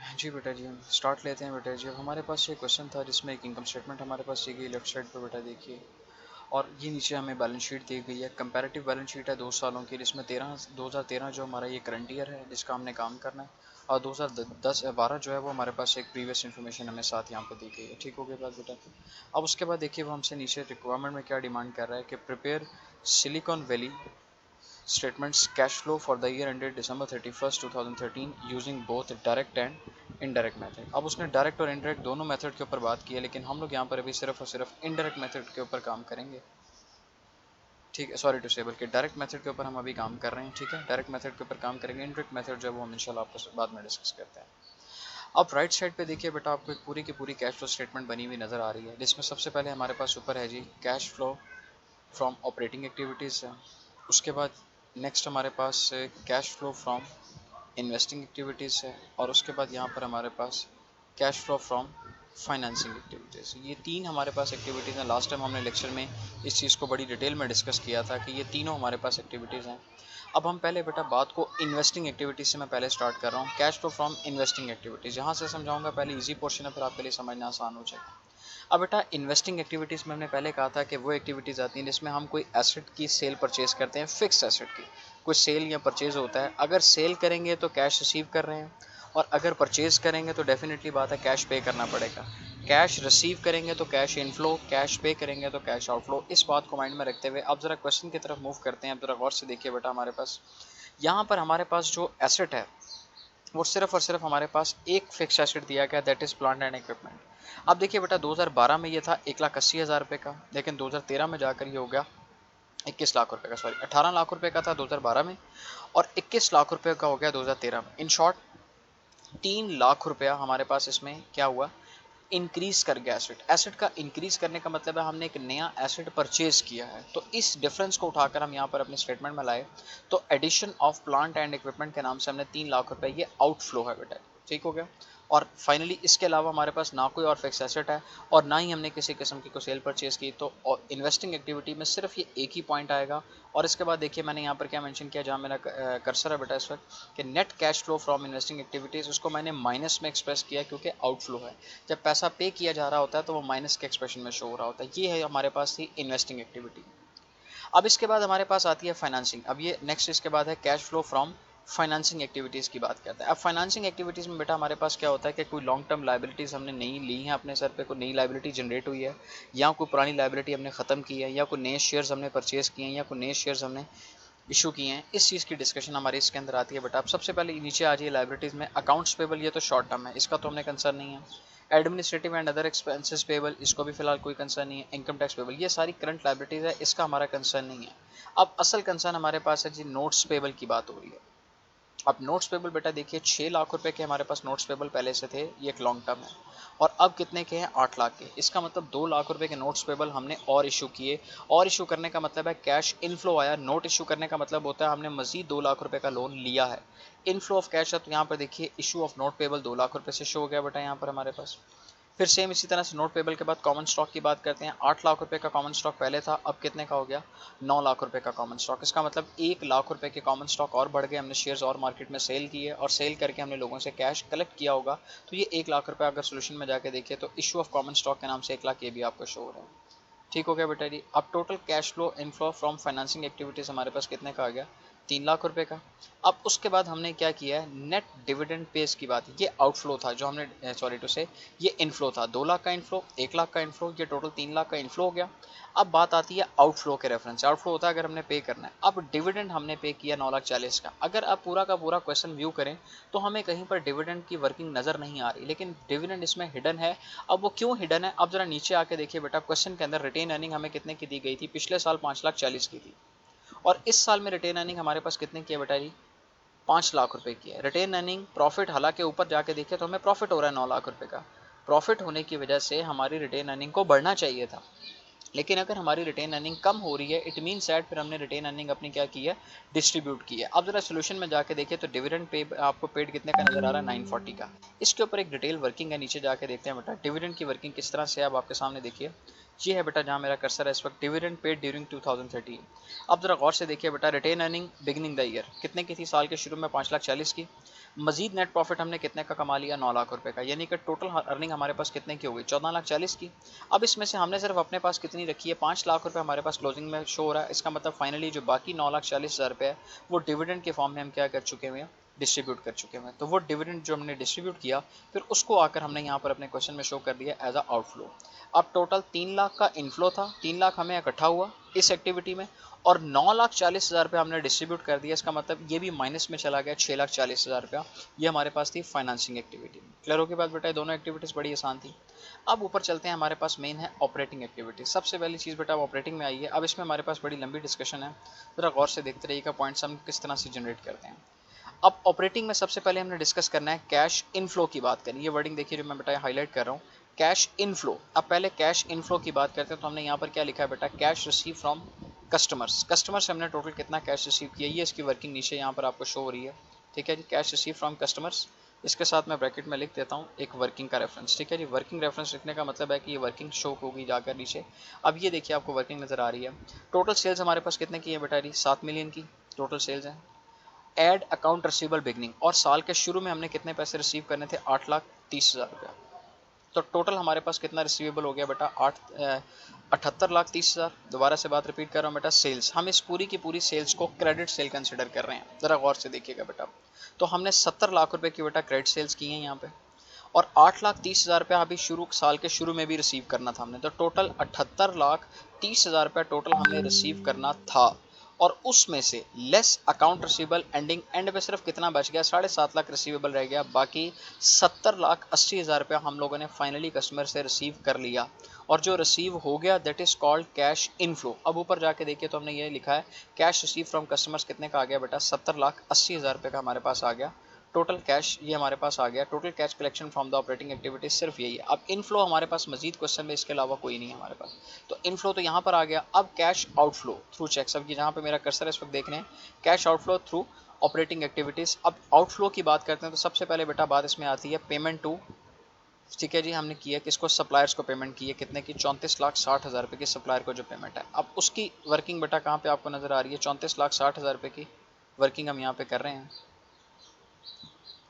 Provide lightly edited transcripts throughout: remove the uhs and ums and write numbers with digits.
जी बेटा जी, हम स्टार्ट लेते हैं बेटा जी। अब हमारे पास ये क्वेश्चन था जिसमें एक इनकम स्टेटमेंट हमारे पास दी गई लेफ्ट साइड पर बेटा देखिए, और ये नीचे हमें बैलेंस शीट दी गई है। कंपैरेटिव बैलेंस शीट है 2 सालों की, जिसमें 2013 जो हमारा ये करंट ईयर है जिसका हमने काम करना है, और 2012 जो है वो हमारे पास एक प्रीवियस इन्फॉर्मेशन हमें साथ यहाँ पे दी गई है। ठीक हो गया बात बेटा। अब उसके बाद देखिए वो हमसे नीचे रिक्वायरमेंट में क्या डिमांड कर रहा है कि prepare silicon valley statements cash flow for the year ended December 31st 2013 using both direct and indirect method। अब उसने डायरेक्ट और इनडायरेक्ट दोनों मेथड के ऊपर बात की है, लेकिन हम लोग यहाँ पर अभी सिर्फ और सिर्फ इनडायरेक्ट मेथड के ऊपर काम करेंगे। ठीक है, सॉरी टू से, बल्कि डायरेक्ट मेथड के ऊपर हम अभी काम कर रहे हैं। ठीक है, डायरेक्ट मेथड के ऊपर काम करेंगे। इनडायरेक्ट मेथड जो है वो हम इंशाल्लाह आपको बाद में डिस्कस करते हैं। अब राइट साइड पे देखिए बेटा, आपको एक पूरी की पूरी कैश फ्लो स्टेटमेंट बनी हुई नजर आ रही है, जिसमें सबसे पहले हमारे पास ऊपर है जी cash flow from operating activities है। उसके बाद नेक्स्ट हमारे पास cash flow from investing activities है, और उसके बाद यहाँ पर हमारे पास cash flow from financing activities. ये तीन हमारे पास एक्टिविटीज़ हैं। लास्ट टाइम हमने लेक्चर में इस चीज़ को बड़ी डिटेल में डिस्कस किया था कि ये तीनों हमारे पास एक्टिविटीज़ हैं। अब हम पहले बेटा बात को इन्वेस्टिंग एक्टिविटीज़ से मैं पहले स्टार्ट कर रहा हूँ। Cash flow from investing activities यहाँ से समझाऊंगा, पहले इजी पोर्शन है, फिर आपके लिए समझना आसान हो जाएगा। अब बेटा इन्वेस्टिंग एक्टिविटीज़ में हमने पहले कहा था कि वो एक्टिविटीज़ आती हैं जिसमें हम कोई एसेट की सेल परचेज करते हैं, फिक्स एसेट की कुछ सेल या परचेज होता है। अगर सेल करेंगे तो कैश रिसीव कर रहे हैं, और अगर परचेज करेंगे तो डेफिनेटली बात है कैश पे करना पड़ेगा। कैश रिसीव करेंगे तो कैश इनफ्लो, कैश पे करेंगे तो कैश आउटफ्लो। इस बात को माइंड में रखते हुए अब जरा क्वेश्चन की तरफ मूव करते हैं। अब जरा गौर से देखिए बेटा, हमारे पास यहाँ पर हमारे पास जो एसेट है वो सिर्फ और सिर्फ हमारे पास एक फिक्स एसेट दिया गया, that is plant and equipment. अब देखिए बेटा 2012 में ये था 1,80,000 रुपये का, लेकिन 2013 में जाकर ये हो गया 21 लाख रुपए का, सॉरी 18 लाख रुपए का था 2012 में, और 21 लाख रुपए का हो गया 2013 में। इन शॉर्ट 3 लाख रुपया हमारे पास इसमें क्या हुआ, इंक्रीज कर गया। एसेट एसेट का इंक्रीज करने का मतलब है हमने एक नया एसेट परचेज किया है। तो इस डिफरेंस को उठाकर हम यहाँ पर अपने स्टेटमेंट में लाए, तो addition of plant and equipment के नाम से हमने 3 लाख रुपए ये आउटफ्लो है बेटा। ठीक हो गया। और फाइनली इसके अलावा हमारे पास ना कोई और फिक्स एसेट है और ना ही हमने किसी किस्म की कोई सेल परचेज की, तो इन्वेस्टिंग एक्टिविटी में सिर्फ ये एक ही पॉइंट आएगा। और इसके बाद देखिए मैंने यहाँ पर क्या मेंशन किया, जहाँ मेरा कर्सर है बेटा इस वक्त, कि net cash flow from investing activities, उसको मैंने माइनस में एक्सप्रेस किया क्योंकि आउटफ्लो है। जब पैसा पे किया जा रहा होता है तो वो माइनस के एक्सप्रेशन में शो हो रहा होता है। ये है हमारे पास थी इन्वेस्टिंग एक्टिविटी। अब इसके बाद हमारे पास आती है फाइनेंसिंग। अब ये नेक्स्ट इसके बाद है cash flow from financing activities की बात करते हैं। अब फाइनेंसिंग एक्टिविटीज़ में बेटा हमारे पास क्या होता है कि कोई लॉन्ग टर्म लाइबिलिटीज़ हमने नई ली हैं अपने सर पे, कोई नई लाइबिलिटी जनरेट हुई है, या कोई पुरानी लाइबिलिटी हमने ख़त्म की है, या कोई नए शेयर्स हमने परचेज किए हैं, या कोई नए शेयर्स हमने इशू किए हैं। इस चीज़ की डिस्कशन हमारे इसके अंदर आती है। बट आप सबसे पहले नीचे आ जाइए लाइबिलिटीज़ में, अकाउंट्स पेबल, ये तो शॉर्ट टर्म है, इसका तो हमने कंसर्न नहीं है। Administrative and other expenses payable, इसको भी फिलहाल कोई कंसर्न नहीं है। इनकम टैक्स पेबल, ये सारी करंट लाइबिलिटीज़ है, इसका हमारा कंसर्न नहीं है। अब असल कंसर्न हमारे पास है जी नोट्स पेबल की बात हो रही है। अब नोट्स पेबल बेटा देखिए 6 लाख रुपए के हमारे पास नोट्स पेबल पहले से थे, ये एक लॉन्ग टर्म है, और अब कितने के हैं, 8 लाख के। इसका मतलब 2 लाख रुपए के नोट्स पेबल हमने और इशू किए, और इशू करने का मतलब है कैश इनफ्लो आया। नोट इशू करने का मतलब होता है हमने मजीद 2 लाख रुपए का लोन लिया है। इनफ्लो ऑफ कैश है, तो यहाँ पर देखिए issue of note payable 2 lakh रुपए से शो हो गया बेटा यहाँ पर हमारे पास। फिर सेम इसी तरह से नोट पेबल के बाद कॉमन स्टॉक की बात करते हैं। 8 लाख रुपए का कॉमन स्टॉक पहले था, अब कितने का हो गया, 9 लाख रुपए का कॉमन स्टॉक। इसका मतलब 1 लाख रुपए के कॉमन स्टॉक और बढ़ गए, हमने शेयर्स और मार्केट में सेल किए, और सेल करके हमने लोगों से कैश कलेक्ट किया होगा। तो ये 1 लाख रुपए अगर सोल्यूशन में जाके देखिए तो इशू ऑफ कॉमन स्टॉक के नाम से 1 लाख ये भी आपको शो हो रहा है। ठीक हो गया बेटा जी। अब total cash flow inflow from financing activities हमारे पास कितने का आ गया, 3 लाख रुपए का। अब उसके बाद हमने क्या किया है, नेट डिविडेंड पेज की बात, ये आउटफ्लो था जो हमने, सॉरी टू से, ये इनफ्लो था। 2 लाख का इनफ्लो, 1 लाख का इनफ्लो, ये टोटल 3 लाख का इनफ्लो हो गया। अब बात आती है आउटफ्लो के रेफरेंस से। आउटफ्लो होता है अगर हमने पे करना है। अब डिविडेंड हमने पे किया 9,40,000 का। अगर आप पूरा का पूरा क्वेश्चन व्यू करें तो हमें कहीं पर डिविडेंड की वर्किंग नज़र नहीं आ रही, लेकिन डिविडेंड इसमें हिडन है। अब वो क्यों हिडन है, अब जरा नीचे आके देखिए बेटा, क्वेश्चन के अंदर रिटेन अर्निंग हमें कितने की दी गई थी, पिछले साल 5,40,000 की थी, और इस साल में रिटेन अर्निंग हमारे पास कितने की है बेटा जी, 5 लाख रुपए की है। रिटेन अर्निंग प्रॉफिट, हालांकि ऊपर जाके देखिए तो हमें प्रॉफिट हो रहा है 9 लाख रुपए का। प्रॉफिट होने की वजह से हमारी रिटेन अर्निंग को बढ़ना चाहिए था, लेकिन अगर हमारी रिटेन अर्निंग कम हो रही है इट मीन सैट, फिर हमने रिटेन अर्निंग अपनी क्या की है, डिस्ट्रीब्यूट की है। अब जरा सोल्यूशन में जाके देखिए तो डिविडेंड पे आपको पेड कितने का नजर आ रहा है, 940 का। इसके ऊपर एक डिटेल वर्किंग है, नीचे जाके देखते हैं बेटा डिविडेंड की वर्किंग किस तरह से है। अब आपके सामने देखिए, ये है बेटा जहाँ मेरा कर्सर है इस वक्त, डिविडेंड पेड ड्यूरिंग 2013। अब जरा गौर से देखिए बेटा, retain earning beginning the year कितने की थी, साल के शुरू में 5,40,000 की। मजीद नेट प्रॉफिट हमने कितने का कमा लिया, 9 लाख रुपए का, यानी कि टोटल अर्निंग हमारे पास कितने की हो गई, 14,40,000 की। अब इसमें से हमने सिर्फ अपने पास कितनी रखी है, 5 लाख रुपए हमारे पास क्लोजिंग में शो हो रहा है। इसका मतलब फाइनली जो बाकी 9,40,000 रुपये है वो डिविडेंड के फॉर्म में हम क्या कर चुके हैं, डिस्ट्रीब्यूट कर चुके हैं। तो वो डिविडेंड जो हमने डिस्ट्रीब्यूट किया फिर उसको आकर हमने यहाँ पर अपने क्वेश्चन में शो कर दिया एज अ आउटफ्लो। अब टोटल 3 लाख का इनफ्लो था, 3 लाख हमें इकट्ठा हुआ इस एक्टिविटी में, और 9,40,000 रुपये हमने डिस्ट्रीब्यूट कर दिया। इसका मतलब ये भी माइनस में चला गया, 6,40,000 रुपया ये हमारे पास थी फाइनेंसिंग एक्टिविटी। क्लियर हो गई बात बेटा, दोनों एक्टिविटीज़ बड़ी आसान थी। अब ऊपर चलते हैं, हमारे पास मेन है ऑपरेटिंग एक्टिविटी। सबसे पहली चीज़ बेटा ऑपरेटिंग में आई है। अब इसमें हमारे पास बड़ी लंबी डिस्कशन है, ज़रा गौर से देखते रहिएगा पॉइंट्स हम किस तरह से जनरेट करते हैं। अब ऑपरेटिंग में सबसे पहले हमने डिस्कस करना है कैश इनफ्लो की बात करें। ये वर्डिंग देखिए जो मैं बेटा हाईलाइट कर रहा हूँ, कैश इनफ्लो। अब पहले कैश इनफ्लो की बात करते हैं तो हमने यहाँ पर क्या लिखा है बेटा, cash receive from customers. Customer से हमने टोटल कितना कैश रिसीव किया, ये इसकी वर्किंग नीचे यहाँ पर आपको शो हो रही है। ठीक है जी, कैश रिसीव फ्रॉम कस्टमर्स, इसके साथ मैं ब्रैकेट में लिख देता हूँ एक वर्किंग का रेफरेंस। ठीक है जी, वर्किंग रेफरेंस लिखने का मतलब है कि ये वर्किंग शो होगी जाकर नीचे। अब ये देखिए आपको वर्किंग नज़र आ रही है। टोटल सेल्स हमारे पास कितने की है बेटा जी, 7 मिलियन की टोटल सेल्स है। एड अकाउंट रिसीवेबल बिगनिंग, और साल के शुरू में हमने कितने पैसे रिसीव करने थे, 8,30,000 रुपया। तो टोटल हमारे पास कितना रिसीवेबल हो गया बेटा, 78,30,000। दोबारा से बात रिपीट कर रहा हूँ बेटा, सेल्स, हम इस पूरी की पूरी सेल्स को क्रेडिट सेल कंसिडर कर रहे हैं, जरा गौर से देखिएगा बेटा। तो हमने 70 लाख रुपए की बेटा क्रेडिट सेल्स की हैं यहाँ पे, और 8,30,000 रुपया अभी शुरू साल के शुरू में भी रिसीव करना था हमने। तो टोटल 78,30,000 रुपया टोटल हमने रिसीव करना था, और उसमें से less account receivable ending and पे सिर्फ कितना बच गया, 7.5 लाख रिसीवेबल रह गया। बाकी 70,80,000 रुपया हम लोगों ने फाइनली कस्टमर से रिसीव कर लिया, और जो रिसीव हो गया that is called cash inflow. अब ऊपर जाके देखिए तो हमने ये लिखा है कैश रिसीव फ्रॉम कस्टमर्स कितने का आ गया बेटा, 70,80,000 रुपये का हमारे पास आ गया। टोटल कैश ये हमारे पास आ गया, total cash collection from the operating activities सिर्फ यही है। अब इनफ्लो हमारे पास मजीद क्वेश्चन में इसके अलावा कोई नहीं है हमारे पास, तो इनफ्लो तो यहाँ पर आ गया। अब कैश आउटफ्लो थ्रू चेक्स, अब जहाँ पे मेरा कर्सर है इस वक्त देख रहे हैं, cash outflow through operating activities. अब आउटफ्लो की बात करते हैं तो सबसे पहले बेटा बात इसमें आती है पेमेंट टू। ठीक है जी, हमने किया किसको, सप्लायर्स को पेमेंट की है कितने की, 34,60,000 रुपये की सप्लायर को जो पेमेंट है। अब उसकी वर्किंग बेटा कहाँ पे आपको नजर आ रही है, 34,60,000 रुपये की वर्किंग हम यहाँ पे कर रहे हैं।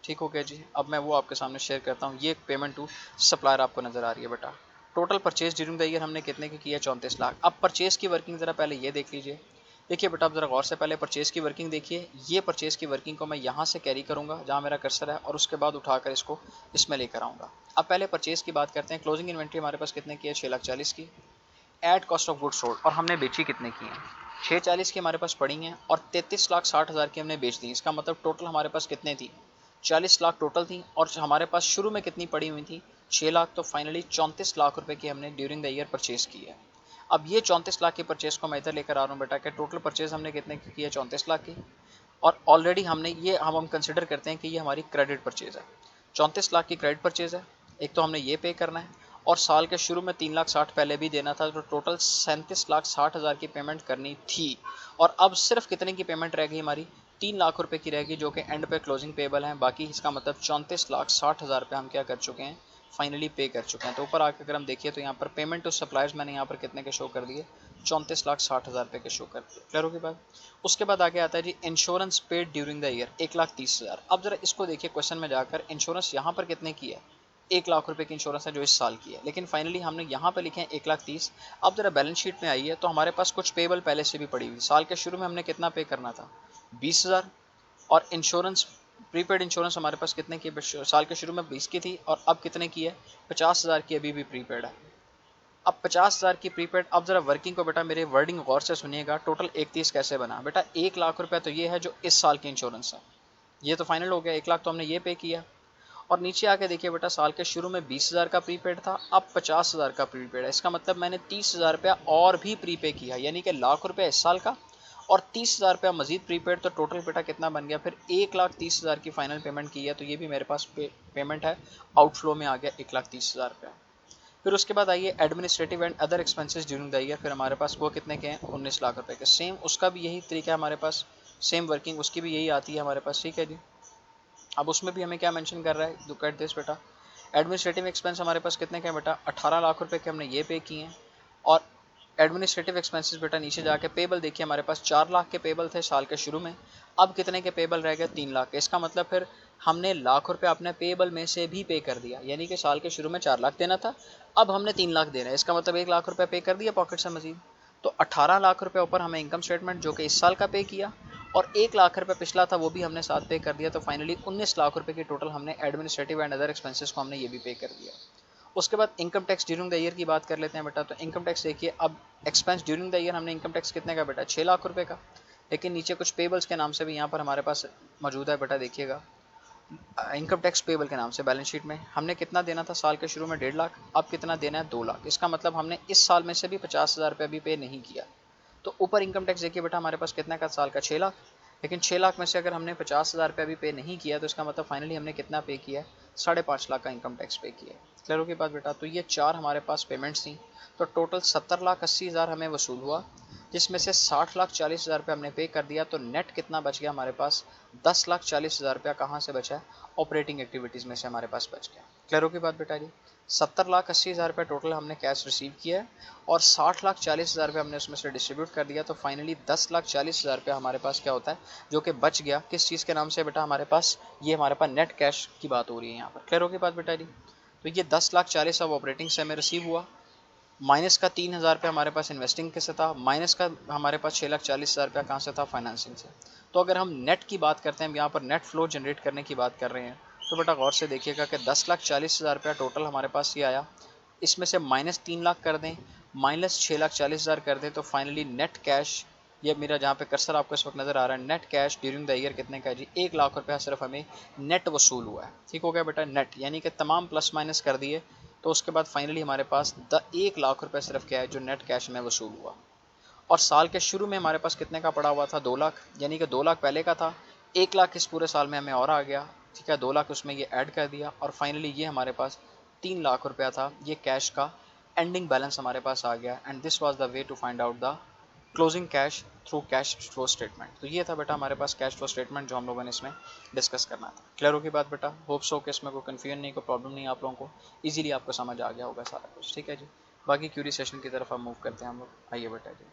ठीक हो गया जी, अब मैं वो आपके सामने शेयर करता हूँ। ये पेमेंट टू सप्लायर आपको नजर आ रही है बेटा। Total purchase during the year हमने कितने की किया, 34 लाख। अब परचेज की वर्किंग जरा पहले ये देख लीजिए। देखिए बेटा आप जरा गौर से पहले परचेज की वर्किंग देखिए। ये परचेज की वर्किंग को मैं यहाँ से कैरी करूँगा जहाँ मेरा कर्सर है, और उसके बाद उठाकर इसको इसमें लेकर आऊँगा। अब पहले परचेज की बात करते हैं। क्लोजिंग इन्वेंट्री हमारे पास कितने की है, 6,40,000 की। Add cost of good sold, और हमने बेची कितने की है, 6,40,000 की हमारे पास पड़ी हैं, और 33,60,000 की हमने बेच दी। इसका मतलब टोटल हमारे पास कितने थी, 40 लाख टोटल थी, और हमारे पास शुरू में कितनी पड़ी हुई थी, 6 लाख। तो फाइनली 34 लाख रुपए की हमने ड्यूरिंग द ईयर परचेज की है। अब ये 34 लाख की परचेज को मैं इधर लेकर आ रहा हूँ बेटा कि टोटल परचेज हमने कितने की है, 34 लाख की, और ऑलरेडी हमने ये हम कंसिडर करते हैं कि ये हमारी क्रेडिट परचेज है। 34 लाख की क्रेडिट परचेज है, एक तो हमने ये पे करना है, और साल के शुरू में 3,60,000 पहले भी देना था, तो टोटल 37,60,000 की पेमेंट करनी थी। और अब सिर्फ कितने की पेमेंट रह गई हमारी, 3 लाख रुपए की रहेगी, जो कि एंड पे क्लोजिंग पेबल है। बाकी इसका मतलब 34,60,000 रुपये हम क्या कर चुके हैं, फाइनली पे कर चुके हैं। तो ऊपर आकर अगर हम देखिए तो यहाँ पर पेमेंट टू सप्लायर्स मैंने यहाँ पर कितने के शो कर दिए, 34,60,000 रुपये के शो कर दिए। क्लियर हो गई बात। उसके बाद आगे आता है जी insurance paid during the year, 1,30,000। अब जरा इसको देखिए क्वेश्चन में जाकर, इंश्योरेंस यहाँ पर कितने की है, 1 लाख रुपए की इंश्योरेंस है जो इस साल की है, लेकिन फाइनली हमने यहाँ पे लिखे हैं 1,30,000। अब जरा बैलेंस शीट में आई है तो हमारे पास कुछ पेबल पहले से भी पड़ी हुई। साल के शुरू में हमने कितना पे करना था, 20,000, और इंश्योरेंस प्रीपेड इंश्योरेंस हमारे पास कितने की, साल के शुरू में 20 की थी, और अब कितने की है, 50,000 की अभी भी प्रीपेड है। अब 50,000 की प्रीपेड। अब जरा वर्किंग को बेटा मेरे वर्डिंग गौर से सुनिएगा, टोटल 31 कैसे बना बेटा, 1 लाख रुपया तो ये है जो इस साल की इंश्योरेंस है, ये तो फाइनल हो गया, 1 लाख तो हमने ये पे किया। और नीचे आके देखिए बेटा, साल के शुरू में 20,000 का प्रीपेड था, अब 50,000 का प्रीपेड है। इसका मतलब मैंने 30,000 रुपया और भी प्रीपे किया, यानी कि लाख रुपया इस साल का और 30,000 रुपया मजीद प्रीपेड। तो टोटल बेटा कितना बन गया, फिर 1,30,000 की फाइनल पेमेंट की है, तो ये भी मेरे पास पेमेंट है, आउटफ्लो में आ गया 1,30,000 रुपया। फिर उसके बाद आइए administrative and other expenses during the year, फिर हमारे पास वो कितने के हैं, 19 लाख रुपए के। सेम उसका भी यही तरीका है हमारे पास, सेम वर्किंग उसकी भी यही आती है हमारे पास। ठीक है जी, अब उसमें भी हमें क्या मेंशन कर रहा है, लुक एट दिस बेटा, एडमिनिस्ट्रेटिव एक्सपेंस हमारे पास कितने के हैं बेटा, 18 लाख रुपए के हमने ये पे किए हैं। और एडमिनिस्ट्रेटिव एक्सपेंसेस बेटा नीचे जाके पेबल देखिए, हमारे पास 4 लाख के पेबल थे साल के शुरू में, अब कितने के पेबल रह गए, 3 लाख के। इसका मतलब फिर हमने लाख रुपए अपने पेएबल में से भी पे कर दिया, यानी कि साल के शुरू में 4 लाख देना था, अब हमने 3 लाख देना है, इसका मतलब 1 लाख रुपए पे कर दिया पॉकेट से मजीद। तो 18 लाख रुपए ऊपर हमें इनकम स्टेटमेंट जो कि इस साल का पे किया, और 1 लाख रुपए पिछला था वो भी हमने साथ पे कर दिया, तो फाइनली 19 लाख रुपए की टोटल हमने एडमिनिस्ट्रेटिव एंड अदर एक्सपेंसेस को हमने ये भी पे कर दिया। उसके बाद income tax during the year की बात कर लेते हैं बेटा। तो इनकम टैक्स देखिए, अब एक्सपेंस ड्यूरिंग द ईयर हमने इनकम टैक्स कितने का बेटा, 6 लाख रुपए का, लेकिन नीचे कुछ पेबल्स के नाम से भी यहाँ पर हमारे पास मौजूद है बेटा। देखिएगा इनकम टैक्स पेबल के नाम से बैलेंस शीट में हमने कितना देना था साल के शुरू में, 1.5 लाख, अब कितना देना है, 2 लाख। इसका मतलब हमने इस साल में से भी 50,000 रुपये अभी पे नहीं किया। तो ऊपर इनकम टैक्स देखिए बेटा हमारे पास कितना का, साल का 6 लाख, लेकिन 6 लाख में से अगर हमने 50,000 रुपये अभी पे नहीं किया तो इसका मतलब फाइनली हमने कितना पे किया है, 5.5 लाख का इनकम टैक्स पे किया है। क्लियर होगी बात बेटा। तो ये 4 हमारे पास पेमेंट्स थी, तो टोटल 70,80,000 हमें वसूल हुआ, जिसमें से 60,40,000 रुपये हमने पे कर दिया। तो नेट कितना बच गया हमारे पास, 10,40,000 रुपया कहाँ से बचा है, ऑपरेटिंग एक्टिविटीज़ में से हमारे पास बच गया। क्लियर होगी बात बेटा जी। 70,80,000 रुपये टोटल हमने कैश रिसीव किया है, और 60,40,000 रुपये हमने उसमें से डिस्ट्रीब्यूट कर दिया। तो फाइनली 10,40,000 रुपया हमारे पास क्या होता है, जो कि बच गया, किस चीज़ के नाम से बेटा हमारे पास, ये हमारे पास नेट कैश की बात हो रही है यहाँ पर। क्लियर होगी बात बेटा जी। तो ये 10,40,000 अब ऑपरेटिंग से हमें रिसीव हुआ, माइनस का 3,000 रुपये हमारे पास इन्वेस्टिंग के से था, माइनस का हमारे पास 6,40,000 रुपया कहाँ से था, फाइनेंसिंग से। तो अगर हम नेट की बात करते हैं, यहाँ पर नेट फ्लो जनरेट करने की बात कर रहे हैं, तो बेटा गौर से देखिएगा कि 10,40,000 रुपया टोटल हमारे पास ये आया, इसमें से माइनस 3 लाख कर दें, माइनस 6,40,000 कर दें, तो फाइनली नेट कैश, ये मेरा जहाँ पे कर्सर आपको इस वक्त नज़र आ रहा है, net cash during the year कितने का है जी, 1 लाख रुपया सिर्फ हमें नेट वसूल हुआ है। ठीक हो गया बेटा, नेट यानी कि तमाम प्लस माइनस कर दिए, तो उसके बाद फाइनली हमारे पास 1 लाख रुपए सिर्फ क्या है, जो नेट कैश में वसूल हुआ। और साल के शुरू में हमारे पास कितने का पड़ा हुआ था, 2 लाख, यानी कि 2 लाख पहले का था, 1 लाख इस पूरे साल में हमें और आ गया। ठीक है, 2 लाख उसमें ये ऐड कर दिया, और फाइनली ये हमारे पास 3 लाख रुपया था, ये कैश का एंडिंग बैलेंस हमारे पास आ गया। And this was the way to find out the closing cash through cash flow statement. तो ये था बेटा हमारे पास कैश फ्लो स्टेटमेंट जो हम लोगों ने इसमें डिस्कस करना था। क्लियर होगी बात बेटा, होप्स हो कि इसमें कोई कन्फ्यूजन नहीं, कोई प्रॉब्लम नहीं, आप लोगों को इजीली आपको समझ आ गया होगा सारा कुछ। ठीक है जी, बाकी क्यूरी सेशन की तरफ हम मूव करते हैं हम लोग। आइए बेटा जी।